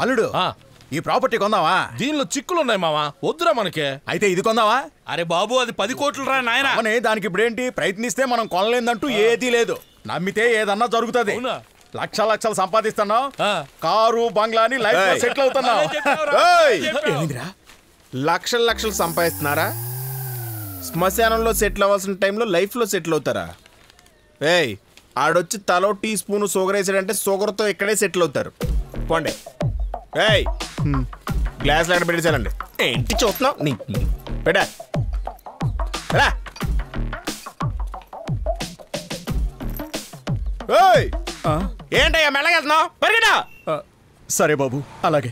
అల్లుడు ఈ ప్రాపర్టీ కొందావా? దీనిలో చిక్కులున్నాయి మావా, వద్దురా మనకే. అయితే ఇది కొందావా? అరే బాబు, అది 10 కోట్లు రా నాయన. దానికి ఇప్పుడేంటి? ప్రయత్నిస్తే మనం కొనలేదంటూ ఏదీ లేదు. నమ్మితే ఏదన్నా జరుగుతుంది. లక్షలు సంపాదిస్తున్నావు, కారు బంగ్లాని లైఫ్ లో సెటిల్ అవుతున్నావు. లక్షలు సంపాదిస్తున్నారా? శ్మశానంలో సెటిల్ అవ్వాల్సిన టైంలో లైఫ్ లో సెటిల్ అవుతారా? ఏయ్, ఆడొచ్చి తలో టీ స్పూన్ షుగర్ వేసాడంటే షుగర్తో ఇక్కడే సెటిల్ అవుతారు. పోండి. ఏయ్, గ్లాస్ లాంటి పెట్టేసానండి. ఏంటి చూస్తున్నావు? నీ పెట్టా. ఏంటయ్యా మెల్లగెళ్తున్నావు? పరిగెడా. సరే బాబు, అలాగే.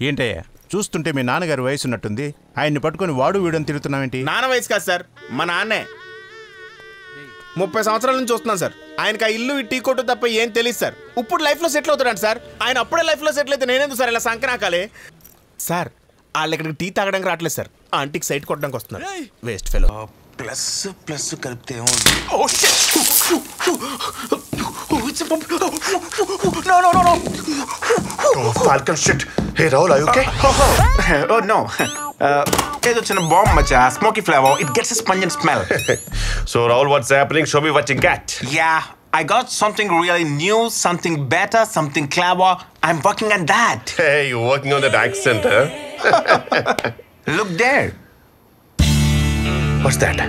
ఏంటయ్యా చూస్తుంటే మీ నాన్నగారి వయసు ఉన్నట్టుంది, ఆయన్ని పట్టుకొని వాడు వీడని తిరుగుతున్నావేంటి? నాన్న వయసు కాదు సార్, మా నాన్నే. 30 సంవత్సరాల నుంచి చూస్తున్నాను సార్. ఆయనకి ఆ ఇల్లు టీ కొట్టు తప్ప ఏం తెలియదు సార్. ఇప్పుడు లైఫ్లో సెటిల్ అవుతాడు సార్. ఆయన అప్పుడే లైఫ్లో సెటిల్ అయితే నేనేందుకు సార్ ఇలా సంకనాకాలే? సార్ వాళ్ళు ఇక్కడికి టీ తాగడానికి రావట్లేదు సార్, ఆ ఆంటీకి సైట్ కొట్టడానికి వస్తున్నారు. Waste fellow. ప్లస్ ప్లస్ కలిపితే Falcon shit. Hey Rahul, are you okay? Oh no. It's a bomb, macha. Smoky flavor. It gets a pungent smell. So Rahul, what's happening? Show me what you got. Yeah, I got something really new, something better, something clever. I'm working on that. Hey, you're working on that accent, huh? Look there. What's that?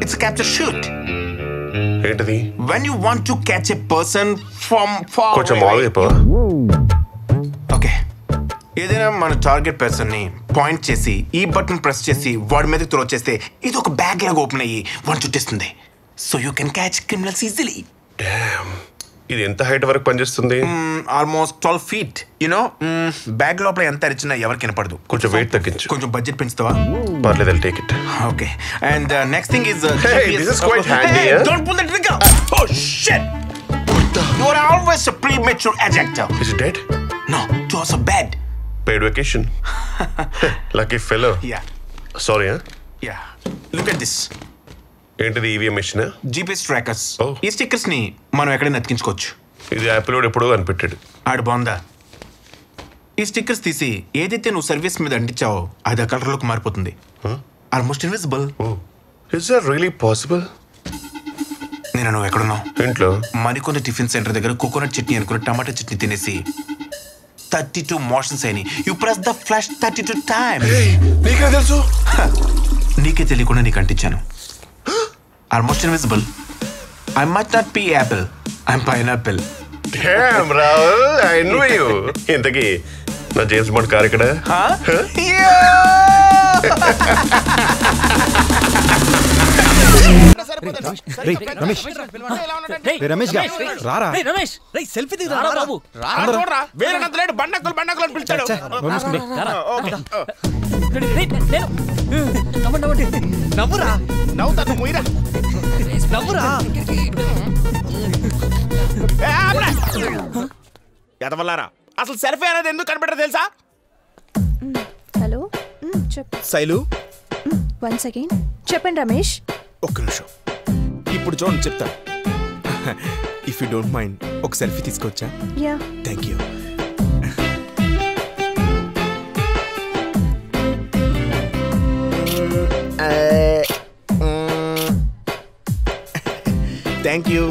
It's a capture shoot. ఏంటిది? When you want to catch a person from far కొంచెం away. Okay. ఏదైనా మన target person ని point చేసి ఈ button press చేసి వాడి మీదకి త్రో చేస్తే ఇది ఒక బ్యాగ్ లాగా ఓపెన్ అయ్యి వన్ చుట్టేస్తుంది. So you can catch criminals easily. Damn, ఇది ఎంత హైట్ వరకు పనిచేస్తుంది? Almost 12 feet. యూనో బ్యాగ్ లోపల ఎంత అరిచినా ఎవరికి వినపడదు. కొంచెం వెయిట్ తగ్గించు. కొంచెం బడ్జెట్ పెంచుతావా? పర్లేదు, I'll take it. Okay. And next thing is Hey, this is quite handy. Hey, don't pull the trigger. Oh shit. You are always a premature ejector. Is he dead? No, it was a bed. Paid vacation. Lucky fellow. Yeah. Sorry, huh? Yeah. Look at this. ఏంటిది? EVM machine? GPS trackers. ఈ stickers ని మనం ఎక్కడైనా అతికించుకోవచ్చు. ఇది Apple వాడు ఎప్పుడో కనిపెట్టాడు. ఆడు బాగుందా? ఈ స్టిక్కర్స్ తీసి ఏదైతే నువ్వు సర్వీస్ మీద అంటించావో అది ఆ కలర్లోకి మారిపోతుంది. Almost invisible. Is that really possible? నేను నువ్వు ఎక్కడున్నావు? ఇంట్లో. మరికొన్ని టిఫిన్ సెంటర్ దగ్గర కోకోనట్ చట్నీ అనుకుని టమాటా చట్నీ తినేసి 32 మోషన్స్ అయినాయి. You press the flash 32 times. నీకే తెలుసు? నీకే తెలియకుండా నీకు అంటించాను. Almost invisible. I must not be apple, I'm pineapple. Damn, Rahul, I knew you. ఇంతకీ నా జేమ్స్ బాండ్ కార్ ఇక్కడ? రమేష్ రారా. సెల్ఫీ దిగురా బాబు. బండకులు అని పిలిచాడు. నవ్వురా. నవ్వుతాను మొయ్యరా. నవ్వురా. ఎదవల్లారా, అసలు సెల్ఫీ అనేది ఎందుకు కనబడదు తెలుసా? హలో, చెప్పు. శైలు, 1 second. చెప్పండి రమేష్. ఒక్క నిమిషం. ఇప్పుడు చూడండి చెప్తా. ఇఫ్ యూ డోంట్ మైండ్ ఒక సెల్ఫీ తీసుకోవచ్చా? Yeah. Thank you. Thank you.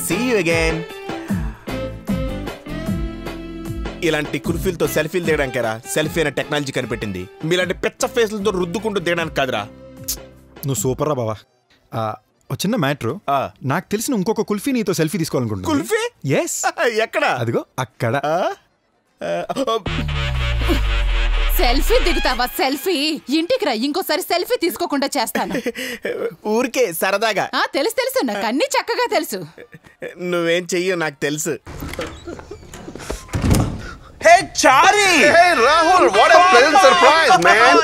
See you again. ఇలాంటి కుర్ఫీలతో సెల్ఫీలు దిగడానికరా సెల్ఫీ అనే టెక్నాలజీ కనిపెట్టింది. మీలాంటి పెచ్చ ఫేస్లతో రుద్దుకుంటూ దిగడానికి కాదురా. నువ్వు సూపర్ రా బావా. చిన్న మ్యాటర్, నాకు తెలిసిన ఇంకొక కుల్ఫీ నీతో సెల్ఫీ తీసుకోవాలనుకుంటున్నా. కుల్ఫీ? ఎస్. ఎక్కడ? అదిగో అక్కడ. సెల్ఫీ దిగుతావా? సెల్ఫీ? ఇంటికి రా, ఇంకోసారి సెల్ఫీ తీసుకోకుండా చేస్తాను. ఊరికే సరదాగా. తెలుసు, నాకు అన్ని చక్కగా తెలుసు. నువ్వేం చెయ్యో నాకు తెలుసు. Hey Chari! Hey Rahul, what a pleasant surprise, man.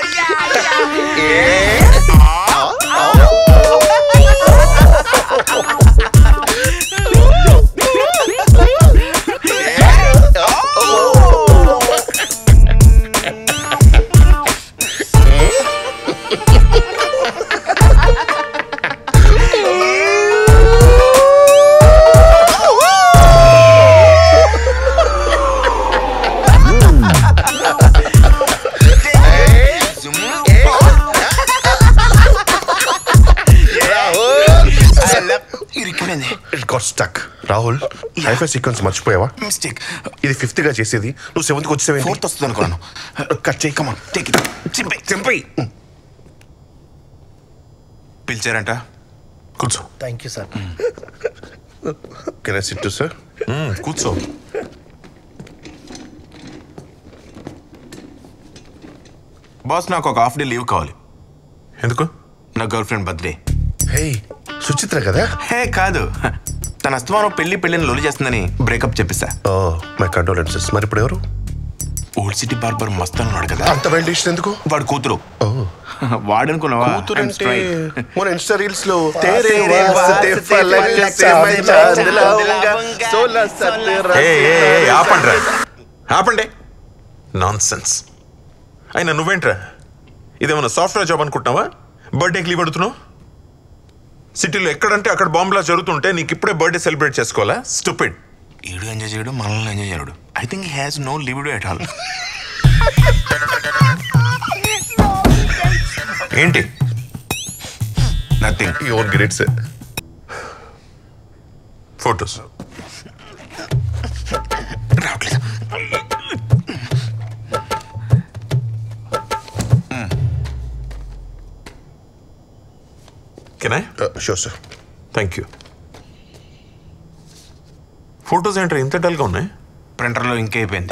Got stuck. Rahul hi-fi sequence మర్చిపోయావా? మిస్టేక్. ఇది 5th గా చేసేది, నువ్వు 7th కి వచ్చేసావు. 4th వస్తుంది అనుకున్నాను. కట్ చేయి, కమాన్ టేక్ ఇట్. చింపై పిలిచారంట. కూర్చో. Thank you sir. Can I sit to sir? కూర్చో. బాస్, నాకు ఒక హాఫ్ డే లీవ్ కావాలి. ఎందుకు? నా girl friend birthday. Hey, Suchitra కదా? హే కాదు, తన అస్తమానం పెళ్లిని లొలి చేస్తుందని బ్రేకప్ చెప్పేశా. Oh my condolences. మరి ఇప్పుడు ఎవరు? ఓల్డ్ సిటీ బార్బర్ మస్తాన్ ఉన్నాడు కదా, అంత వెంటేషన్ ఎందుకు? వాడు కూతురు. వాడనుకున్నావా? కూతురు I'm అంటే straight. మన ఇన్స్టా రీల్స్ లో తేరే వాస్తే ఫలక్ సే మై చాంద్ లాऊंगा 16 17. ఆపండి నాన్ సెన్స్. అయినా నువ్వేంట్రా, ఇదేమన్నా సాఫ్ట్వేర్ జాబ్ అనుకుంటున్నావా? బర్త్డేకి లీవ్ అడుగుతున్నావు? సిటీలో ఎక్కడంటే అక్కడ బాంబులా జరుగుతుంటే నీకు ఇప్పుడే బర్త్డే సెలబ్రేట్ చేసుకోవాలా? స్టూపిడ్. ఈడు ఎంజాయ్ చేయడు, మనల్ని ఎంజాయ్ చేయడు. I think he has no libido at all. ఏంటి? Nothing. You own great sir. Photos రావట్లేదు. Can I? Sure sir. Thank you. Photos ఏంట్రా ఇంత డల్గా ఉన్నాయి? ప్రింటర్లో ఇంక్ అయిపోయింది.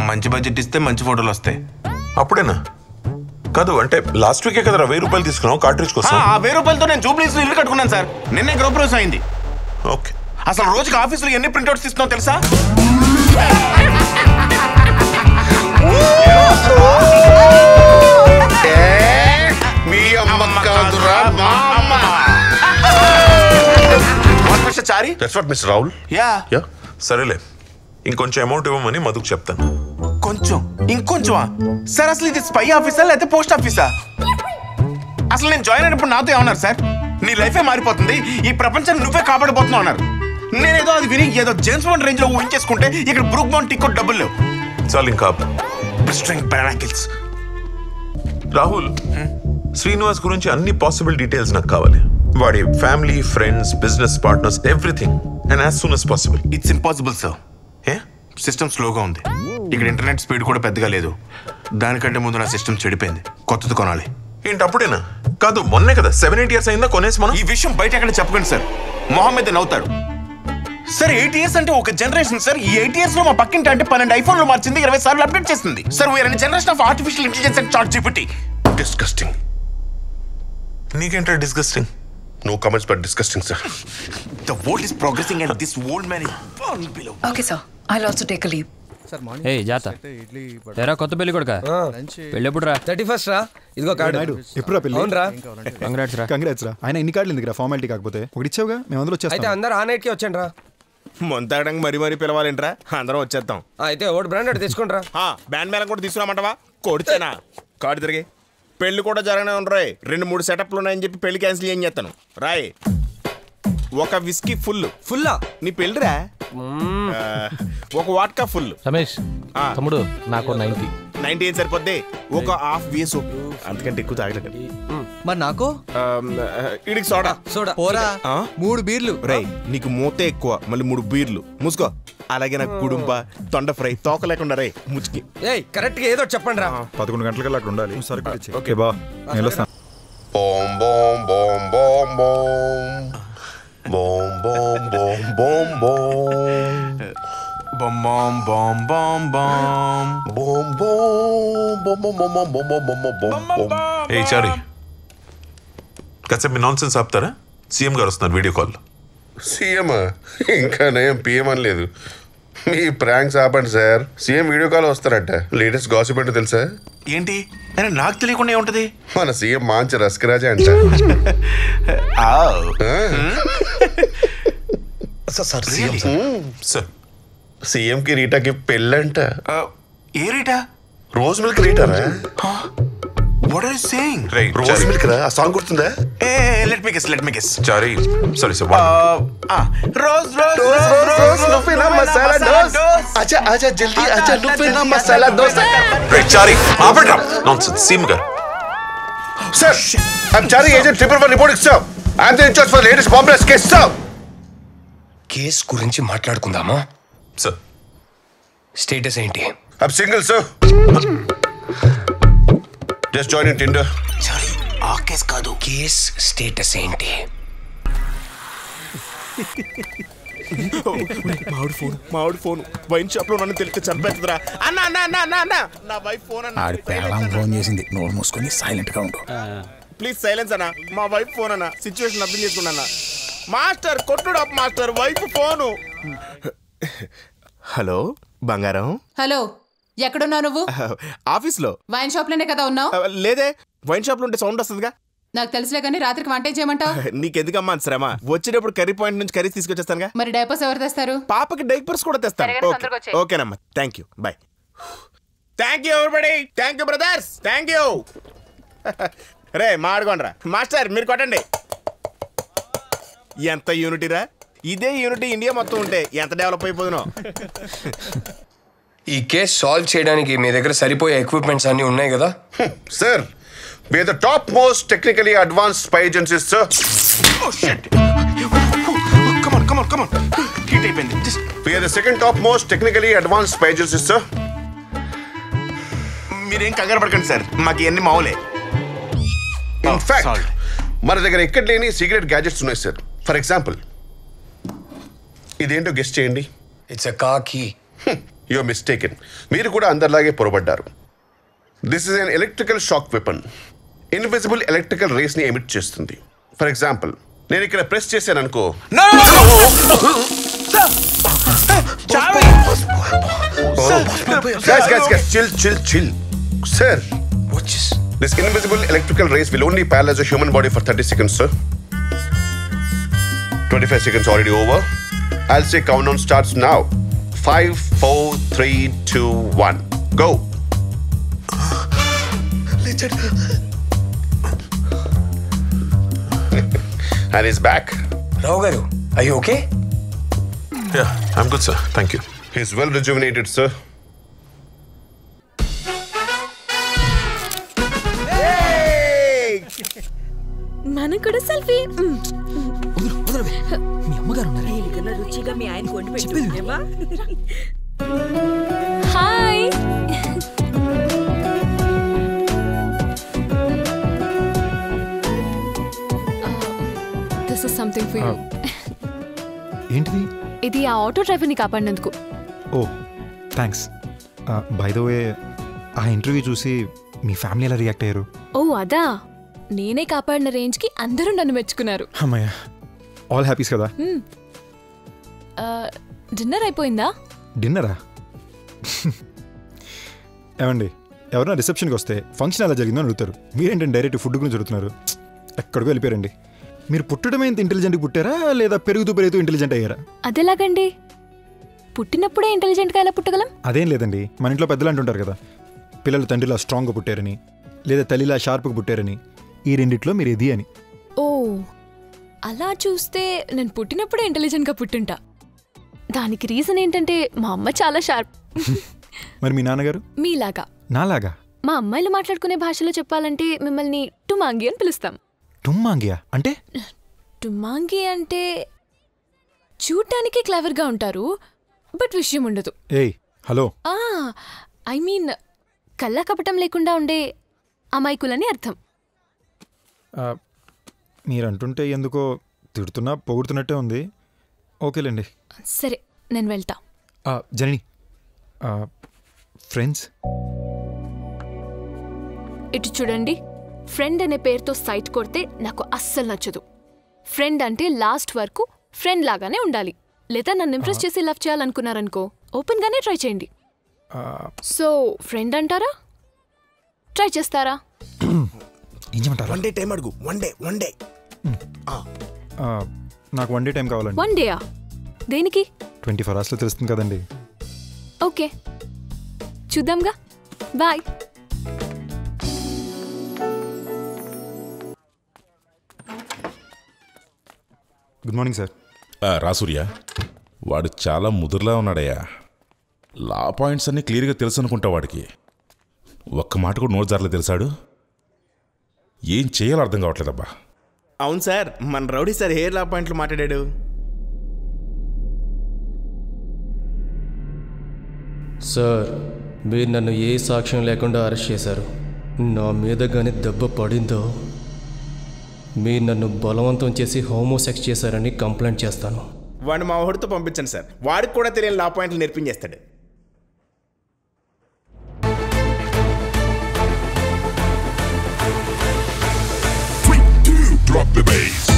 మంచి బడ్జెట్ ఇస్తే మంచి ఫోటోలు వస్తాయి. అప్పుడేనా? కాదు అంటే లాస్ట్ వీకే కదా 1000 రూపాయలు తీసుకున్నావు కార్ట్రిడ్జ్ కోసం. ఆ 1000 రూపాయలతో నేను జూబ్లీస్ ఇల్లు కట్టుకున్నాను సార్. నిన్నే గృహప్రవేశం అయింది. ఓకే. అసలు రోజుకి ఆఫీసులో ఎన్ని ప్రింట్అవుట్స్ ఇస్తున్నావు తెలుసా? మీ అమ్మ కాదురా మా అమ్మ. Chari. That's what mister Rahul. Yeah. సరేలే, ఇంకొంచెం అమౌంట్ ఇవ్వమని మధుకు చెప్తాను. కొంచెం ఇంకొంచెమా? సార్ అసలు ఇది స్పై ఆఫీసా లేకపోతే పోస్ట్ ఆఫీసా? అసలు నేను జాయిన్ అయినప్పుడు నాతో ఏమన్నారు సార్? నీ లైఫే మారిపోతుంది, ఈ ప్రపంచాన్ని నువ్వే కాపాడబోతున్నావు అన్నారు. నేనేదో అది విని ఏదో జేమ్స్ బాండ్ రేంజ్ లో ఊహించేసుకుంటే ఇక్కడ బ్రూక్ బాండ్ టికెట్ డబ్బులు లేవు. చాలు ఇంకా. రాహుల్, శ్రీనివాస్ గురించి అన్ని పాసిబుల్ డీటెయిల్స్ నాకు కావాలి. వాడి family, friends, business partners, everything, and as soon as possible. It's impossible sir. A? System స్లోగా ఉంది. ఇక్కడ ఇంటర్నెట్ స్పీడ్ కూడా పెద్దగా లేదు. దానికంటే ముందు నా సిస్టమ్ చెడిపోయింది, కొత్తది కొనాలి. ఏంటి అప్పుడేనా? కాదు మొన్నే కదా 7-8 years అయిందా కొనేసి మనం. ఈ విషయం బయట ఎక్కడ చెప్పకండి సార్, మొహమ్మద్ నవ్వుతాడు. సార్ 8 years అంటే ఒక జనరేషన్ సార్. ఈ 8 years లో మా పక్కింటి అంటే 12 ఐఫోన్లు మార్చింది, 20 సార్లు అప్డేట్ చేస్తుంది sir. We're in generation of artificial intelligence and ChatGPT. Disgusting. నీకేంటో disgusting? No comments but disgusting, sir. The world is progressing and this old man is born below. Okay, sir. I'll also take a leave. ఏ జాత ఏరా కొత్త పెళ్లి కొడుకా, పెళ్ళి ఎప్పుడు రా? 31st రా. ఇదిగో కార్డు. ఎప్పుడు పెళ్లి? అవునరా. కంగ్రాట్స్ రా. ఆయన ఇన్ని కార్డులు ఎందుకురా? ఫార్మాలిటీ కాకపోతే ఒకటి ఇచ్చావుగా, మేము అందరూ వచ్చేస్తాం. అయితే అందరూ ఆ నైట్ కి వచ్చండి రా. మొంతాడానికి మరీ పిలవాలేంట్రా? అందరం వచ్చేస్తాం. అయితే ఓడి బ్రాండెడ్ తీసుకుంటారా? బ్యాండ్ మేళం కూడా తీసుకురామంటావా? కొడితేనా కార్డు తిరిగి పెళ్లి కూడా జరగనే ఉండరాయ్. 2-3 సెటప్లు ఉన్నాయని చెప్పి పెళ్లి క్యాన్సిల్ ఏం చేస్తాను రాయ్. ఒక విస్కీ ఫుల్లా నీ పెళ్ళిరా. ఒక వాట్కా ఫుల్. రమేష్ తమ్ముడు నాకు 90 ఏం సరిపోద్ది? ఒక హాఫ్ వేసు, అంతకంటే ఎక్కువ తాగలేదు. మరి నాకు ఇడికి సోడా పోరా. 3 బీర్లు. రై నీకు మూతే ఎక్కువ, మళ్ళీ 3 బీర్లు. మూసుకో. అలాగే నాకు కుడుంబ, తొండ ఫ్రై, తోక లేకుండా రే ముచ్చికి. ఏయ్ కరెక్ట్ గా ఏదో చెప్పండి రా. 11 గంటలకల్లా అక్కడ ఉండాలి. సరే ఓకే బా, నేను వస్తాను. Boom boom boom boom boom. Boom boom boom boom boom. Bom bom bom bom bom. Boom boom boom boom boom boom boom boom boom boom. ఏ చారి, కాసేపు మీ నాన్ సెన్స్ ఆపుతారా? సీఎం గారు వస్తున్నారు వీడియో కాల్. సీఎం ఇంకా నేను PM అని లేదు. మీ pranks ఆపండి సార్. సీఎం వీడియో కాల్ వస్తారట. లేటెస్ట్ గాసిప్ అంటే తెలుసా? ఏంటి? నాకు తెలియకుండా ఏముంటది? మన సీఎం మంచి రస్కరాజే అంట. సార్ సీఎం కి రీటాకి పెళ్ళంట. ఏ రీటా? రోజ్ మిల్క్ రీటారా? What are you saying? Rose milk రా, ఆ సాంగ్ గుర్తుందా? Let me guess. Chari sorry sir. Rose నువ్వే నా మసాలా దోస్. ఆజా ఆజా జల్దీ ఆజా, నువ్వే నా మసాలా దోస్. రే చారి ఆపండి. Non sense. సీఎం గారు. Sir, I'm Charlie Agent 111 reporting, sir. I'm the in charge for the latest bomb blast case, sir. Case గురించి మాట్లాడుకుందామా? సార్ స్టేటస్ ఏంటి? I'm single, sir. Just join in Tinder. Sorry, ఆ case కాదు. Case status ఏంటి? మామిడి phone wine shop లో నన్ను తెలిస్తే చంపేస్తుందిరా. అన్న అన్న అన్న అన్న అన్న నా వైఫ్ ఫోన్ అన్న. ఆడి పెళ్ళాం ఫోన్ చేసింది, నోరు మూసుకొని సైలెంట్ గా ఉండు. ప్లీజ్ సైలెన్స్ అన్న. మా వైఫ్ ఫోన్ అన్న. సిచ్యువేషన్ అర్థం చేసుకున్నా. మాస్టర్ కొట్టుడు మాస్టర్, వైఫ్ ఫోను. హలో బంగారం. హలో, ఎక్కడున్నావు నువ్వు? ఆఫీస్ లో. వైన్ షాప్ లోనే కదా ఉన్నావు? లేదే, వైన్ షాప్ లో ఉంటే సౌండ్ వస్తుందిగా. నాకు తెలుసులే కానీ రాత్రికి వంట చేయమంటావు? నీకెందుకమ్మా శ్రమ? వచ్చేటప్పుడు కర్రీ పాయింట్ నుంచి కర్రీ తీసుకొచ్చేస్తానుగా. మరి డైపర్స్ ఎవరు తెస్తారు? పాపకి డైపర్స్ కూడా తెస్తాను. ఓకేనమ్మా, thank you, bye. Thank you ఎవరిబడి. Thank you brothers, thank you. రే మాడుకోండిరా. మాస్టర్ మీరు కొట్టండి. ఎంత యూనిటీరా. ఇదే యూనిటీ ఇండియా మొత్తం ఉంటే ఎంత డెవలప్ అయిపోదునో. ఈ కేసు సాల్వ్ చేయడానికి మీ దగ్గర సరిపోయే ఎక్విప్మెంట్స్ అన్నీ ఉన్నాయి కదా? Sir, we are the top most technically advanced spy agencies, sir. Oh shit. Come on. Hit అయిపోయింది. We are the second top most technically advanced spy agencies, sir. మీరేం కంగారు పడకండి సార్, మాకు ఇవన్నీ మావులే. In fact, మన దగ్గర ఎక్కడ లేని సీక్రెట్ గ్యాజెట్స్ ఉన్నాయి సార్. ఫర్ ఎగ్జాంపుల్, ఇదేంటో గెస్ట్ చేయండి. It's a car key. You're mistaken. మీరు కూడా అందరిలాగే పొరబడ్డారు. This is an electrical shock weapon. Invisible electrical rays ని ఎమిట్ చేస్తుంది. ఫర్ ఎగ్జాంపుల్, నేను ఇక్కడ ప్రెస్ చేశాను అనుకో. Chill. Sir, this invisible electrical rays will only paralyze a human body for 30 seconds, sir. 25 seconds already over. I'll say countdown starts now. 5, 4, 3, 2, 1. Go. And he's back. Rao garu, are you okay? Yeah, I'm good, sir. Thank you. He's well rejuvenated, sir. మనం కూడా selfie. మీ అమ్మగారు రుచిగా మీ ఆయన కొండి పెట్టుకునేవా? Hi. This is something for you. ఏంటిది? ఇది ఆ ఆటో డ్రైవర్ని కాపాడినందుకు. Oh thanks. By the way, ఆ ఇంటర్వ్యూ చూసి మీ ఫ్యామిలీ ఎలా రియాక్ట్ అయ్యారు? ఓ అదా, నేనే కాపాడిన రేంజ్కి అందరూ నన్ను మెచ్చుకున్నారు. అమ్మయ్య, ఆల్ హ్యాపీస్ కదా? డిన్నర్ అయిపోయిందా? డిన్నరా? ఏమండి, ఎవరైనా రిసెప్షన్కి వస్తే ఫంక్షన్ ఎలా జరిగిందో అడుగుతారు. మీరేంటంటే డైరెక్ట్ ఫుడ్ గురించి అడుగుతున్నారు. ఎక్కడికో వెళ్ళిపోయారండి. మీరు పుట్టడమే ఇంత ఇంటెలిజెంట్గా పుట్టారా, లేదా పెరుగుతూ ఇంటెలిజెంట్ అయ్యారా? అదేలాగండి, పుట్టినప్పుడే ఇంటెలిజెంట్గా ఎలా పుట్టగలం? అదేం లేదండి, మన ఇంట్లో పెద్దలు అంటుంటారు కదా, పిల్లలు తండ్రిలా స్ట్రాంగ్గా పుట్టారని, లేదా తల్లిలా షార్ప్గా పుట్టారని. ఈ రెండిట్లో మీరు ఇది అని. ఓ, అలా చూస్తే నేను పుట్టినప్పుడే ఇంటెలిజెంట్గా పుట్టింటా. దానికి రీజన్ ఏంటంటే మా అమ్మ చాలా షార్ప్. మరి మీ నాన్నగారు? మీలాగా. నాలాగా? మా అమ్మాయిలు మాట్లాడుకునే భాషలో చెప్పాలంటే మిమ్మల్ని టుమాంగి అని పిలుస్తాం. టుమ్మాంగియా అంటే? టుమాంగి అంటే చూడ్డానికి క్లవర్గా ఉంటారు, బట్ విషయం ఉండదు. ఏయ్ హలో. ఐ మీన్ కళ్ళ కపటం లేకుండా ఉండే అమాయకులని అర్థం. మీరంటుంటే ఎందుకో తిడుతున్నా పొగుడుతున్నట్టే ఉంది. ఓకేలేండి. సరే, నేను వెళ్తా. జనని, ఫ్రెండ్స్ ఇటు చూడండి. ఫ్రెండ్ అనే పేరుతో సైట్ కొడితే నాకు అస్సలు నచ్చదు. ఫ్రెండ్ అంటే లాస్ట్ వరకు ఫ్రెండ్ లాగానే ఉండాలి. లేదా నన్ను ఇంప్రెస్ చేసి లవ్ చేయాలనుకున్నారనుకో, ఓపెన్ గానే ట్రై చేయండి. సో ఫ్రెండ్ అంటారా, ట్రై చేస్తారా? ఏం చేయమంటారా? వన్ డే టైం అడుగు. One day. నాకు 1 డే టైం కావాలండి. 1 డేయా? దేనికి? 24 అవర్స్లో తెలుస్తుంది కదండి. ఓకే, చూద్దాంగా. బాయ్. Good morning sir. రాసూర్య, వాడు చాలా ముదురులా ఉన్నాడయ్యా. లా పాయింట్స్ అన్నీ క్లియర్గా తెలుసు అనుకుంటా వాడికి. ఒక్క మాట కూడా నోట్ జారలే తెలిసాడు. ఏం చేయాలో అర్థం కావట్లేదబ్బా. అవును సార్, మన రౌడీ సార్ హెయిర్ లా పాయింట్లు మాట్లాడాడు. సార్ మీరు నన్ను ఏ సాక్ష్యం లేకుండా అరెస్ట్ చేశారు. నా మీద కానీ దెబ్బ పడిందో మీరు నన్ను బలవంతం చేసి హోమోసెక్స్ చేశారని కంప్లైంట్ చేస్తాను. వాడిని మా ఊడితో పంపించండి సార్. వాడికి కూడా తెలియని లా పాయింట్లు నేర్పించేస్తాడు. Drop the bass.